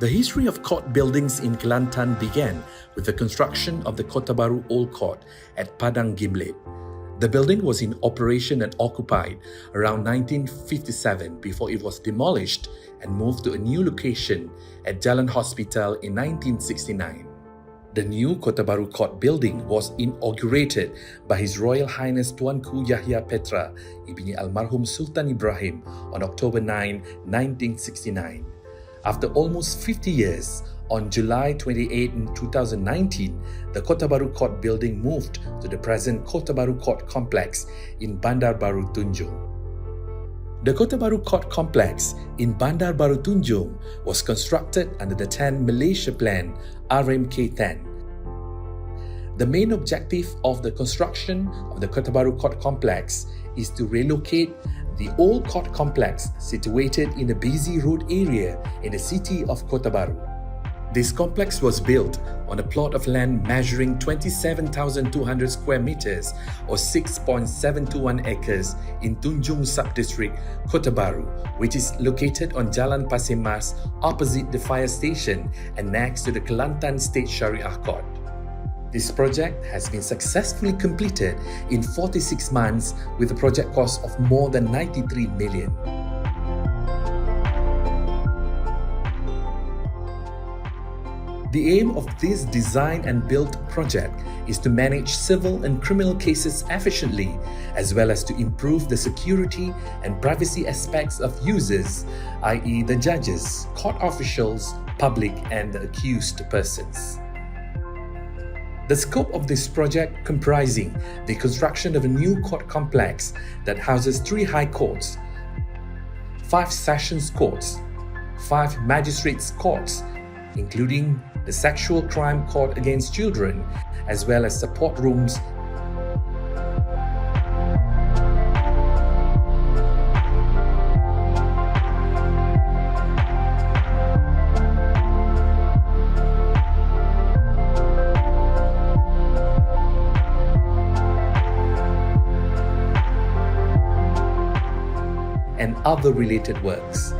The history of court buildings in Kelantan began with the construction of the Kota Bharu Old Court at Padang Gimlet. The building was in operation and occupied around 1957 before it was demolished and moved to a new location at Jalan Hospital in 1969. The new Kota Bharu Court building was inaugurated by His Royal Highness Tuanku Yahya Petra Ibni Almarhum Sultan Ibrahim on October 9, 1969. After almost 50 years, on July 28, 2019, the Kota Bharu Court building moved to the present Kota Bharu Court Kompleks in Bandar Baru Tunjung. The Kota Bharu Court Complex in Bandar Baru Tunjung was constructed under the 10 Malaysia Plan RMK10. The main objective of the construction of the Kota Bharu Court Complex is to relocate the old court complex situated in a busy road area in the city of Kota Bharu. This complex was built on a plot of land measuring 27,200 square meters or 6.721 acres in Tunjung Sub-District, Kota Bharu, which is located on Jalan Pasir Mas opposite the fire station and next to the Kelantan State Syariah Court. This project has been successfully completed in 46 months with a project cost of more than 93 million. The aim of this design and build project is to manage civil and criminal cases efficiently, as well as to improve the security and privacy aspects of users, i.e. the judges, court officials, public and the accused persons. The scope of this project comprising the construction of a new court complex that houses 3 high courts, 5 sessions courts, 5 magistrates courts, including the Sexual Crime Court Against Children, as well as support rooms and other related works.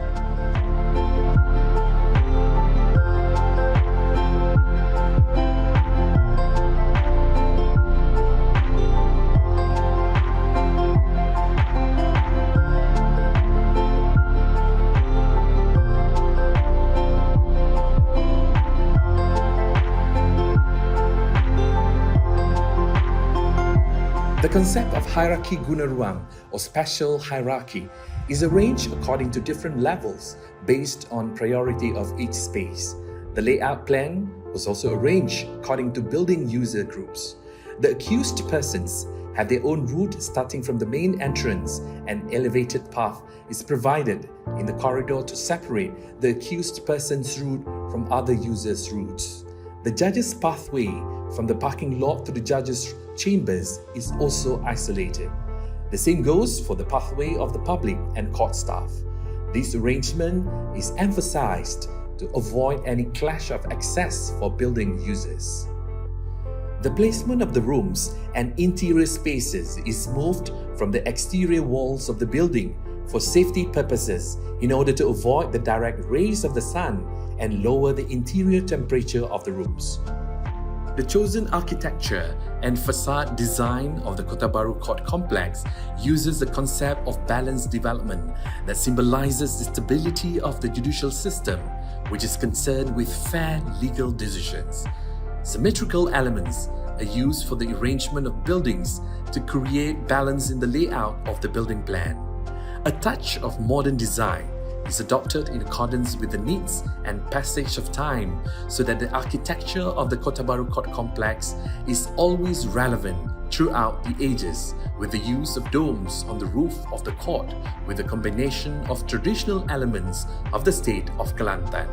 The concept of hierarchy guna ruang or spatial hierarchy is arranged according to different levels based on priority of each space. The layout plan was also arranged according to building user groups. The accused persons have their own route starting from the main entrance. An elevated path is provided in the corridor to separate the accused person's route from other users' routes. The judge's pathway from the parking lot to the judge's chambers is also isolated. The same goes for the pathway of the public and court staff. This arrangement is emphasized to avoid any clash of access for building users. The placement of the rooms and interior spaces is moved from the exterior walls of the building for safety purposes in order to avoid the direct rays of the sun and lower the interior temperature of the rooms. The chosen architecture and facade design of the Kota Bharu Court Complex uses the concept of balanced development that symbolizes the stability of the judicial system, which is concerned with fair legal decisions. Symmetrical elements are used for the arrangement of buildings to create balance in the layout of the building plan. A touch of modern design is adopted in accordance with the needs and passage of time so that the architecture of the Kota Bharu Court Complex is always relevant throughout the ages, with the use of domes on the roof of the court with a combination of traditional elements of the state of Kelantan.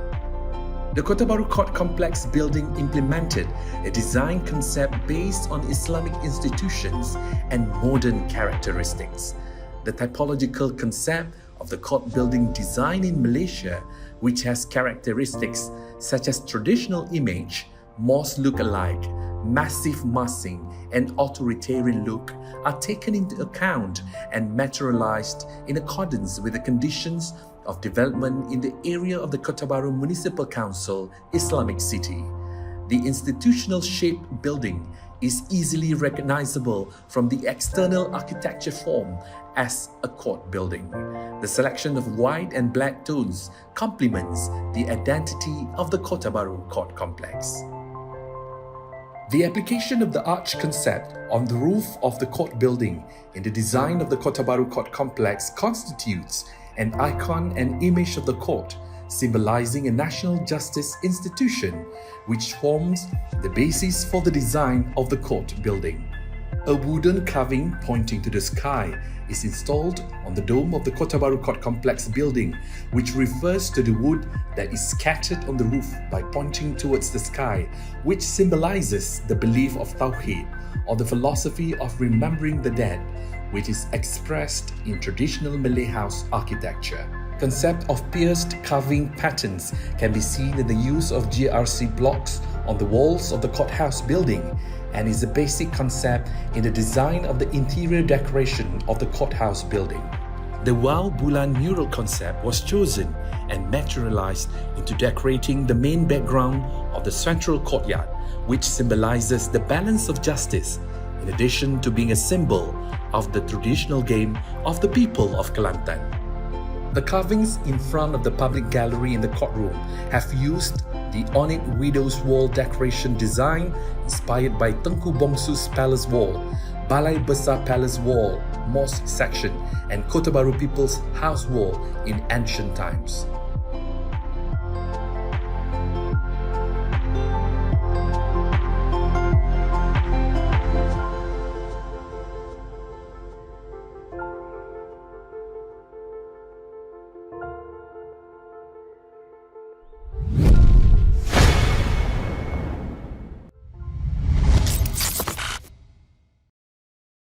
The Kota Bharu Court Complex building implemented a design concept based on Islamic institutions and modern characteristics. The typological concept of the court building design in Malaysia, which has characteristics such as traditional image, mosque look-alike, massive massing, and authoritarian look are taken into account and materialized in accordance with the conditions of development in the area of the Kota Bharu Municipal Council Islamic City. The institutional shaped building is easily recognizable from the external architecture form as a court building. The selection of white and black tones complements the identity of the Kota Bharu Court Complex. The application of the arch concept on the roof of the court building in the design of the Kota Bharu Court Complex constitutes an icon and image of the court, symbolizing a national justice institution which forms the basis for the design of the court building. A wooden carving pointing to the sky is installed on the dome of the Kota Bharu Court Complex building, which refers to the wood that is scattered on the roof by pointing towards the sky, which symbolizes the belief of Tawheed, or the philosophy of remembering the dead, which is expressed in traditional Malay house architecture. Concept of pierced carving patterns can be seen in the use of GRC blocks on the walls of the courthouse building, and is a basic concept in the design of the interior decoration of the courthouse building. The Wow Bulan mural concept was chosen and materialized into decorating the main background of the central courtyard, which symbolizes the balance of justice, in addition to being a symbol of the traditional game of the people of Kelantan. The carvings in front of the public gallery in the courtroom have used the ornate widow's wall decoration design inspired by Tengku Bongsu's palace wall, Balai Besar palace wall, mosque section, and Kota Bharu People's House wall in ancient times.